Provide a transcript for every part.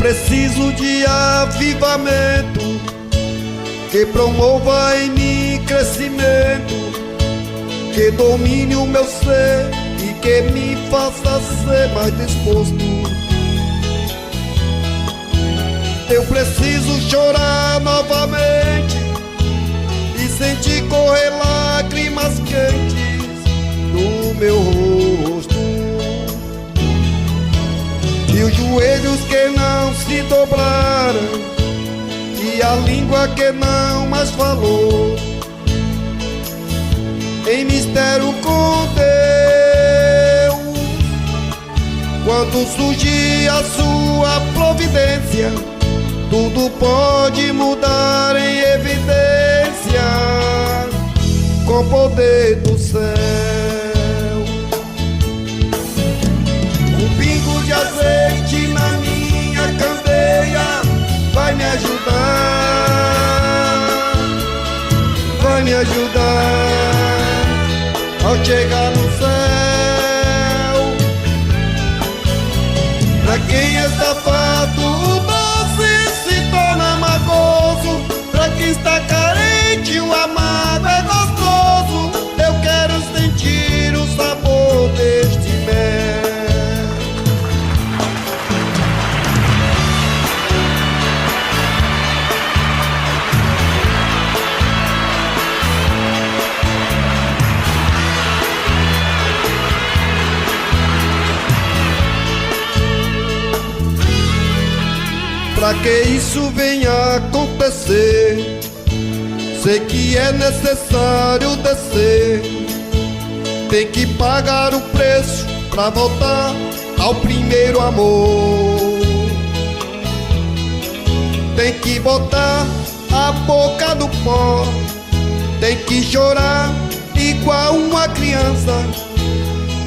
preciso de avivamento que promova em mim crescimento, que domine o meu ser e que me faça ser mais disposto. Eu preciso chorar novamente e sentir correr lágrimas quentes no meu rosto, e os joelhos que não se dobraram e a língua que não mais falou, em mistério com Deus. Quando surgir a sua providência, tudo pode mudar em evidência, com o poder do céu. Um pingo de azeite na minha candeia vai me ajudar, vai me ajudar ao chegar no céu. Pra quem está farto, o doce se torna amargoso. Pra quem está carente, o amado é gostoso. Eu quero sentir o sabor deste mel. Pra que isso venha acontecer, sei que é necessário descer. Tem que pagar o preço pra voltar ao primeiro amor. Tem que botar a boca no pó, tem que chorar igual uma criança,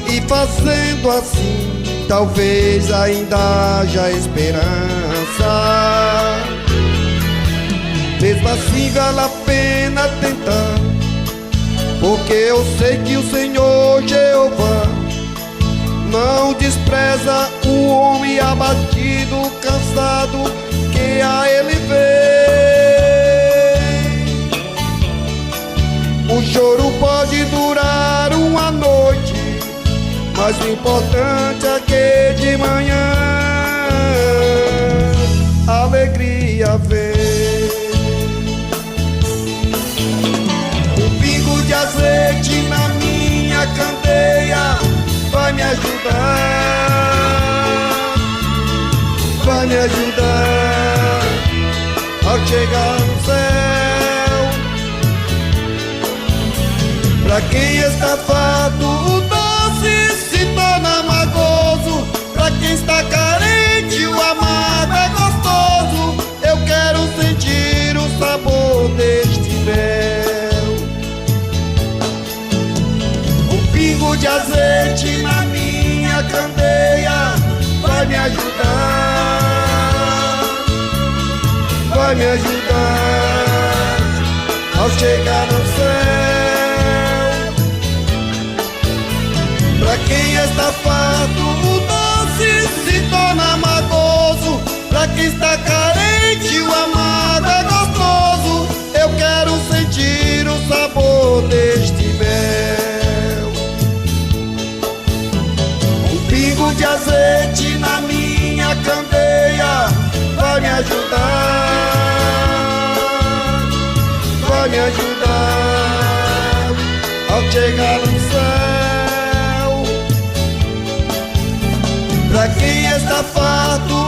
e fazendo assim talvez ainda haja esperança. Mesmo assim vale a pena tentar, porque eu sei que o Senhor Jeová não despreza o homem abatido, cansado, que a Ele vem. O choro pode durar uma noite, mas o importante é que de manhã a alegria vem. Um pingo de azeite na minha candeia vai me ajudar, vai me ajudar ao chegar no céu. Pra quem está farto, o doce se torna amargoso. Pra quem está carente, o amado é gostoso. Eu quero sentir o sabor deste mel. Um pingo de azeite na minha candeia vai me ajudar, vai me ajudar ao chegar no céu. Pra quem está farto, o doce se torna amargoso. Pra quem está carente, o amado é gostoso. Eu quero sentir o sabor deste mel. Um pingo de azeite na minha candeia vai me ajudar, vai me ajudar ao chegar no céu. Pra quem está farto,